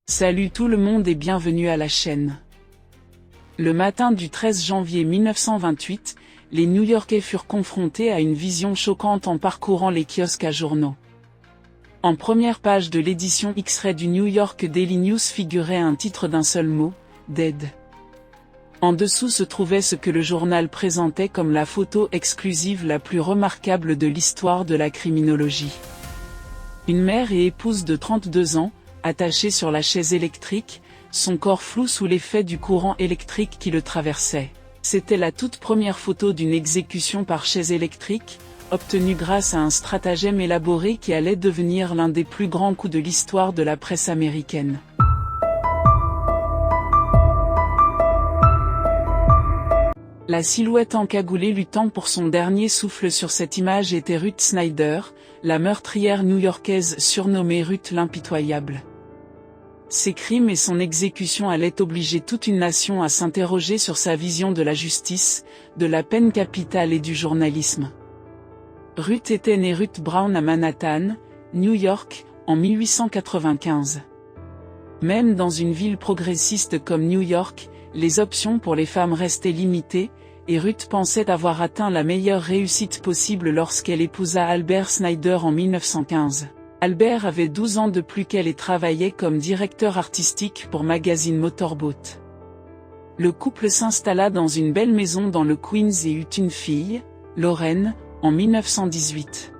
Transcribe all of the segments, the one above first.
Salut tout le monde et bienvenue à la chaîne. Le matin du 13 janvier 1928, les New-Yorkais furent confrontés à une vision choquante en parcourant les kiosques à journaux. En première page de l'édition X-ray du New York Daily News figurait un titre d'un seul mot, Dead. En dessous se trouvait ce que le journal présentait comme la photo exclusive la plus remarquable de l'histoire de la criminologie. Une mère et épouse de 32 ans, attachée sur la chaise électrique, son corps flou sous l'effet du courant électrique qui le traversait. C'était la toute première photo d'une exécution par chaise électrique, obtenue grâce à un stratagème élaboré qui allait devenir l'un des plus grands coups de l'histoire de la presse américaine. La silhouette encagoulée luttant pour son dernier souffle sur cette image était Ruth Snyder, la meurtrière new-yorkaise surnommée Ruth l'impitoyable. Ses crimes et son exécution allaient obliger toute une nation à s'interroger sur sa vision de la justice, de la peine capitale et du journalisme. Ruth était née Ruth Brown à Manhattan, New York, en 1895. Même dans une ville progressiste comme New York, les options pour les femmes restaient limitées, et Ruth pensait avoir atteint la meilleure réussite possible lorsqu'elle épousa Albert Snyder en 1915. Albert avait 12 ans de plus qu'elle et travaillait comme directeur artistique pour magazine Motorboat. Le couple s'installa dans une belle maison dans le Queens et eut une fille, Lorraine, en 1918.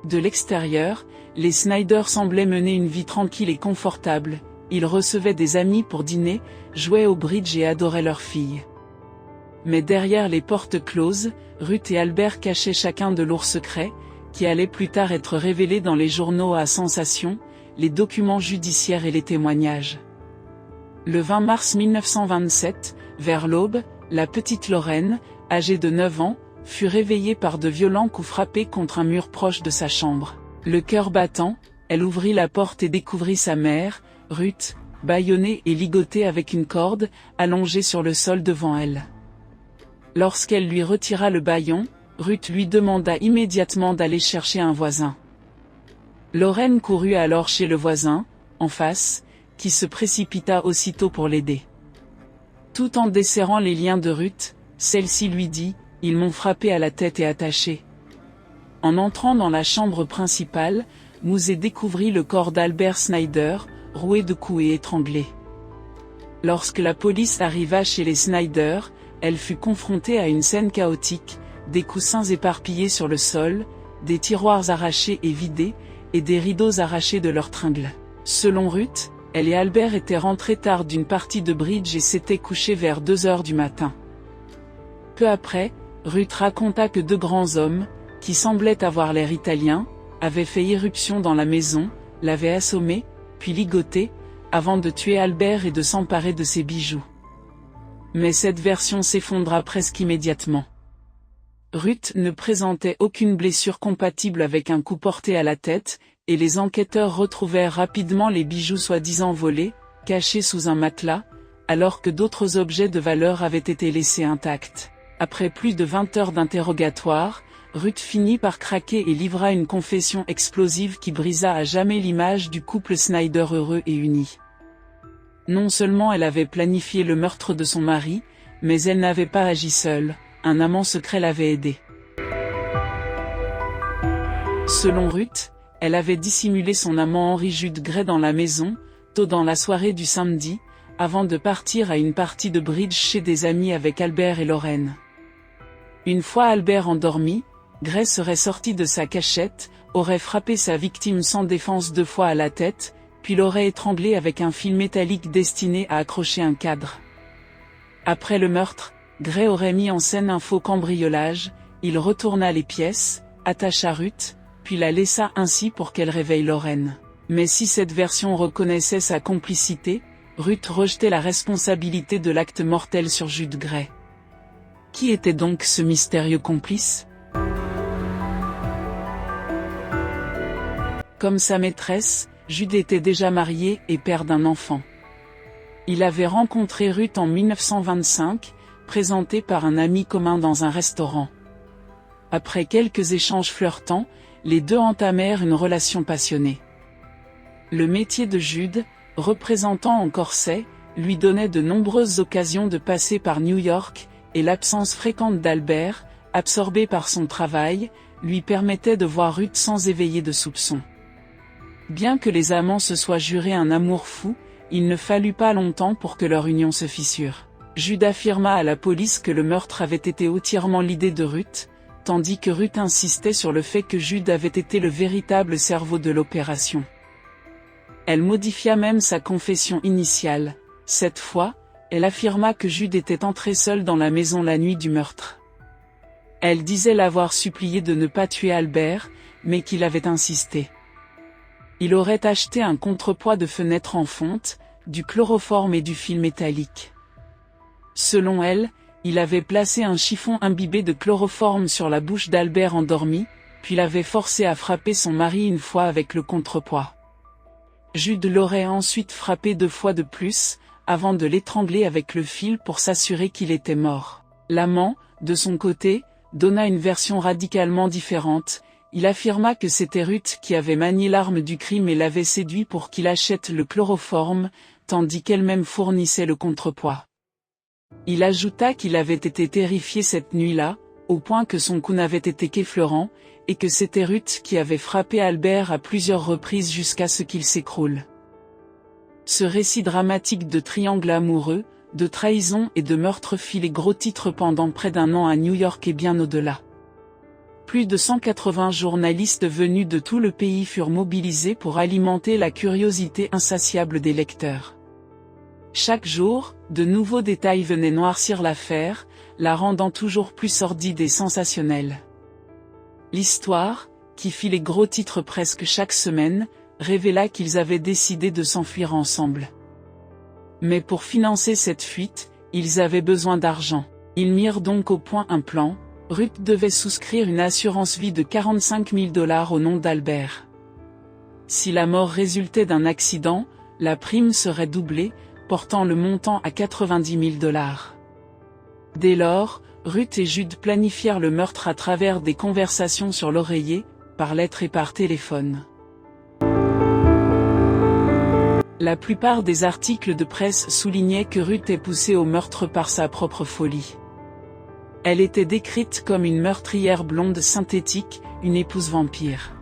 De l'extérieur, les Snyder semblaient mener une vie tranquille et confortable, ils recevaient des amis pour dîner, jouaient au bridge et adoraient leur fille. Mais derrière les portes closes, Ruth et Albert cachaient chacun de lourds secrets, qui allaient plus tard être révélés dans les journaux à sensation, les documents judiciaires et les témoignages. Le 20 mars 1927, vers l'aube, la petite Lorraine, âgée de 9 ans, fut réveillée par de violents coups frappés contre un mur proche de sa chambre. Le cœur battant, elle ouvrit la porte et découvrit sa mère, Ruth, bâillonnée et ligotée avec une corde, allongée sur le sol devant elle. Lorsqu'elle lui retira le bâillon, Ruth lui demanda immédiatement d'aller chercher un voisin. Lorraine courut alors chez le voisin, en face, qui se précipita aussitôt pour l'aider. Tout en desserrant les liens de Ruth, celle-ci lui dit « Ils m'ont frappé à la tête et attaché ». En entrant dans la chambre principale, Mouzé découvrit le corps d'Albert Snyder, roué de coups et étranglé. Lorsque la police arriva chez les Snyder, elle fut confrontée à une scène chaotique, des coussins éparpillés sur le sol, des tiroirs arrachés et vidés, et des rideaux arrachés de leurs tringles. Selon Ruth, elle et Albert étaient rentrés tard d'une partie de bridge et s'étaient couchés vers 2 heures du matin. Peu après, Ruth raconta que 2 grands hommes, qui semblaient avoir l'air italiens, avaient fait irruption dans la maison, l'avaient assommé, puis ligoté, avant de tuer Albert et de s'emparer de ses bijoux. Mais cette version s'effondra presque immédiatement. Ruth ne présentait aucune blessure compatible avec un coup porté à la tête, et les enquêteurs retrouvèrent rapidement les bijoux soi-disant volés, cachés sous un matelas, alors que d'autres objets de valeur avaient été laissés intacts. Après plus de 20 heures d'interrogatoire, Ruth finit par craquer et livra une confession explosive qui brisa à jamais l'image du couple Snyder heureux et uni. Non seulement elle avait planifié le meurtre de son mari, mais elle n'avait pas agi seule. Un amant secret l'avait aidée. Selon Ruth, elle avait dissimulé son amant Henry Jude Gray dans la maison, tôt dans la soirée du samedi, avant de partir à une partie de bridge chez des amis avec Albert et Lorraine. Une fois Albert endormi, Gray serait sorti de sa cachette, aurait frappé sa victime sans défense 2 fois à la tête, puis l'aurait étranglé avec un fil métallique destiné à accrocher un cadre. Après le meurtre, Gray aurait mis en scène un faux cambriolage, il retourna les pièces, attacha Ruth, puis la laissa ainsi pour qu'elle réveille Lorraine. Mais si cette version reconnaissait sa complicité, Ruth rejetait la responsabilité de l'acte mortel sur Jude Gray. Qui était donc ce mystérieux complice? Comme sa maîtresse, Jude était déjà marié et père d'un enfant. Il avait rencontré Ruth en 1925, présenté par un ami commun dans un restaurant. Après quelques échanges flirtants, les deux entamèrent une relation passionnée. Le métier de Jude, représentant en corset, lui donnait de nombreuses occasions de passer par New York, et l'absence fréquente d'Albert, absorbé par son travail, lui permettait de voir Ruth sans éveiller de soupçons. Bien que les amants se soient juré un amour fou, il ne fallut pas longtemps pour que leur union se fissure. Jude affirma à la police que le meurtre avait été entièrement l'idée de Ruth, tandis que Ruth insistait sur le fait que Jude avait été le véritable cerveau de l'opération. Elle modifia même sa confession initiale. Cette fois, elle affirma que Jude était entré seul dans la maison la nuit du meurtre. Elle disait l'avoir supplié de ne pas tuer Albert, mais qu'il avait insisté. Il aurait acheté un contrepoids de fenêtre en fonte, du chloroforme et du fil métallique. Selon elle, il avait placé un chiffon imbibé de chloroforme sur la bouche d'Albert endormi, puis l'avait forcé à frapper son mari une fois avec le contrepoids. Jude l'aurait ensuite frappé 2 fois de plus, avant de l'étrangler avec le fil pour s'assurer qu'il était mort. L'amant, de son côté, donna une version radicalement différente. Il affirma que c'était Ruth qui avait manié l'arme du crime et l'avait séduit pour qu'il achète le chloroforme, tandis qu'elle-même fournissait le contrepoids. Il ajouta qu'il avait été terrifié cette nuit-là, au point que son cou n'avait été qu'effleurant, et que c'était Ruth qui avait frappé Albert à plusieurs reprises jusqu'à ce qu'il s'écroule. Ce récit dramatique de triangle amoureux, de trahison et de meurtre fit les gros titres pendant près d'1 an à New York et bien au-delà. Plus de 180 journalistes venus de tout le pays furent mobilisés pour alimenter la curiosité insatiable des lecteurs. Chaque jour, de nouveaux détails venaient noircir l'affaire, la rendant toujours plus sordide et sensationnelle. L'histoire, qui fit les gros titres presque chaque semaine, révéla qu'ils avaient décidé de s'enfuir ensemble. Mais pour financer cette fuite, ils avaient besoin d'argent. Ils mirent donc au point un plan. Ruth devait souscrire une assurance vie de $45 000 au nom d'Albert. Si la mort résultait d'un accident, la prime serait doublée, portant le montant à $90 000. Dès lors, Ruth et Jude planifièrent le meurtre à travers des conversations sur l'oreiller, par lettre et par téléphone. La plupart des articles de presse soulignaient que Ruth est poussée au meurtre par sa propre folie. Elle était décrite comme une meurtrière blonde synthétique, une épouse vampire.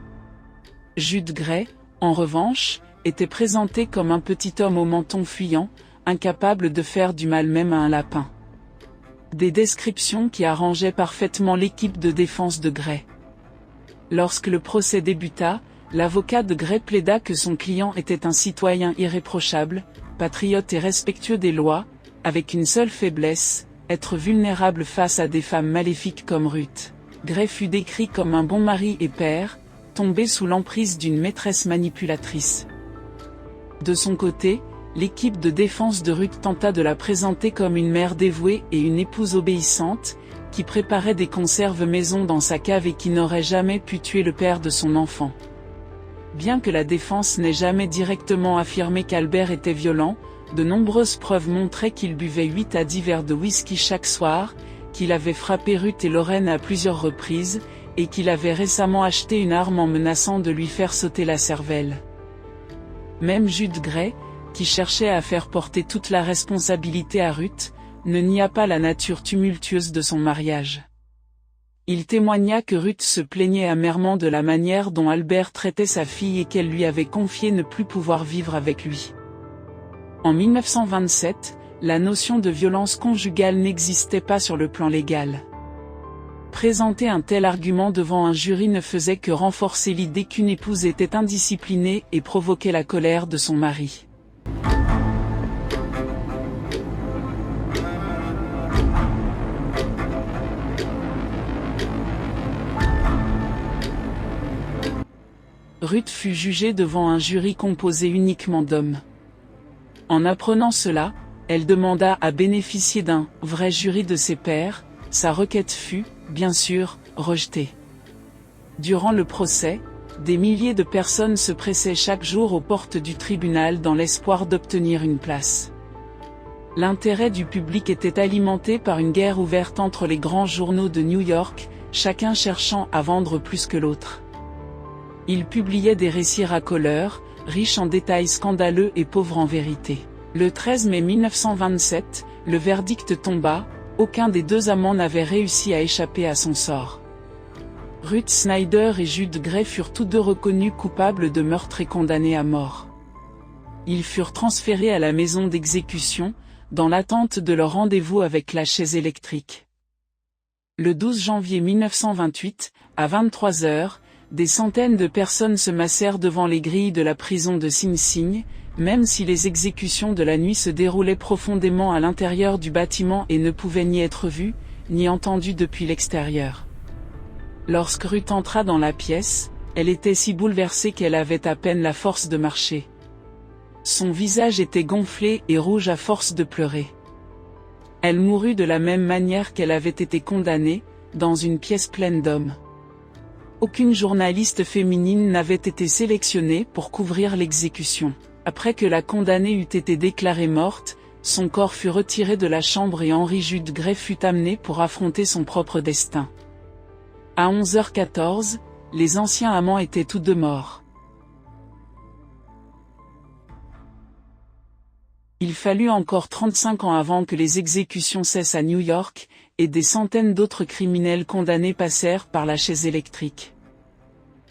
Jude Gray, en revanche, était présenté comme un petit homme au menton fuyant, incapable de faire du mal même à un lapin. Des descriptions qui arrangeaient parfaitement l'équipe de défense de Gray. Lorsque le procès débuta, l'avocat de Gray plaida que son client était un citoyen irréprochable, patriote et respectueux des lois, avec une seule faiblesse, être vulnérable face à des femmes maléfiques comme Ruth. Gray fut décrit comme un bon mari et père, tombé sous l'emprise d'une maîtresse manipulatrice. De son côté, l'équipe de défense de Ruth tenta de la présenter comme une mère dévouée et une épouse obéissante, qui préparait des conserves maison dans sa cave et qui n'aurait jamais pu tuer le père de son enfant. Bien que la défense n'ait jamais directement affirmé qu'Albert était violent, de nombreuses preuves montraient qu'il buvait 8 à 10 verres de whisky chaque soir, qu'il avait frappé Ruth et Lorraine à plusieurs reprises, et qu'il avait récemment acheté une arme en menaçant de lui faire sauter la cervelle. Même Jude Gray, qui cherchait à faire porter toute la responsabilité à Ruth, ne nia pas la nature tumultueuse de son mariage. Il témoigna que Ruth se plaignait amèrement de la manière dont Albert traitait sa fille et qu'elle lui avait confié ne plus pouvoir vivre avec lui. En 1927, la notion de violence conjugale n'existait pas sur le plan légal. Présenter un tel argument devant un jury ne faisait que renforcer l'idée qu'une épouse était indisciplinée et provoquait la colère de son mari. Ruth fut jugée devant un jury composé uniquement d'hommes. En apprenant cela, elle demanda à bénéficier d'un « vrai jury de ses pairs », sa requête fut, bien sûr, rejetée. Durant le procès, des milliers de personnes se pressaient chaque jour aux portes du tribunal dans l'espoir d'obtenir une place. L'intérêt du public était alimenté par une guerre ouverte entre les grands journaux de New York, chacun cherchant à vendre plus que l'autre. Ils publiaient des récits racoleurs, riche en détails scandaleux et pauvre en vérité. Le 13 mai 1927, le verdict tomba, aucun des deux amants n'avait réussi à échapper à son sort. Ruth Snyder et Jude Gray furent tous deux reconnus coupables de meurtre et condamnés à mort. Ils furent transférés à la maison d'exécution, dans l'attente de leur rendez-vous avec la chaise électrique. Le 12 janvier 1928, à 23 h, des centaines de personnes se massèrent devant les grilles de la prison de Sing Sing, même si les exécutions de la nuit se déroulaient profondément à l'intérieur du bâtiment et ne pouvaient ni être vues, ni entendues depuis l'extérieur. Lorsque Ruth entra dans la pièce, elle était si bouleversée qu'elle avait à peine la force de marcher. Son visage était gonflé et rouge à force de pleurer. Elle mourut de la même manière qu'elle avait été condamnée, dans une pièce pleine d'hommes. Aucune journaliste féminine n'avait été sélectionnée pour couvrir l'exécution. Après que la condamnée eut été déclarée morte, son corps fut retiré de la chambre et Henry Jude Gray fut amené pour affronter son propre destin. À 11h14, les anciens amants étaient tous deux morts. Il fallut encore 35 ans avant que les exécutions cessent à New York, et des centaines d'autres criminels condamnés passèrent par la chaise électrique.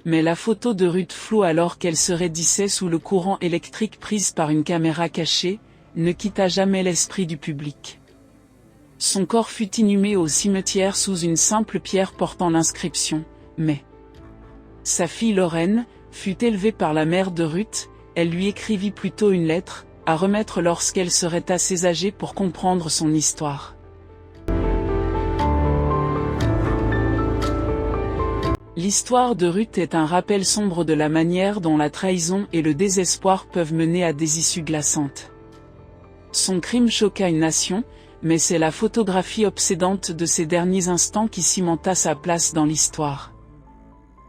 Mais la photo de Ruth floue alors qu'elle se raidissait sous le courant électrique prise par une caméra cachée, ne quitta jamais l'esprit du public. Son corps fut inhumé au cimetière sous une simple pierre portant l'inscription « Mais ». Sa fille Lorraine fut élevée par la mère de Ruth, elle lui écrivit plutôt une lettre, à remettre lorsqu'elle serait assez âgée pour comprendre son histoire. L'histoire de Ruth est un rappel sombre de la manière dont la trahison et le désespoir peuvent mener à des issues glaçantes. Son crime choqua une nation, mais c'est la photographie obsédante de ces derniers instants qui cimenta sa place dans l'histoire.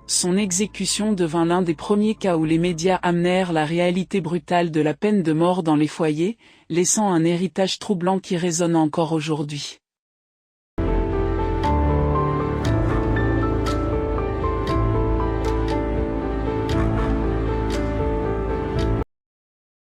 Son exécution devint l'un des premiers cas où les médias amenèrent la réalité brutale de la peine de mort dans les foyers, laissant un héritage troublant qui résonne encore aujourd'hui.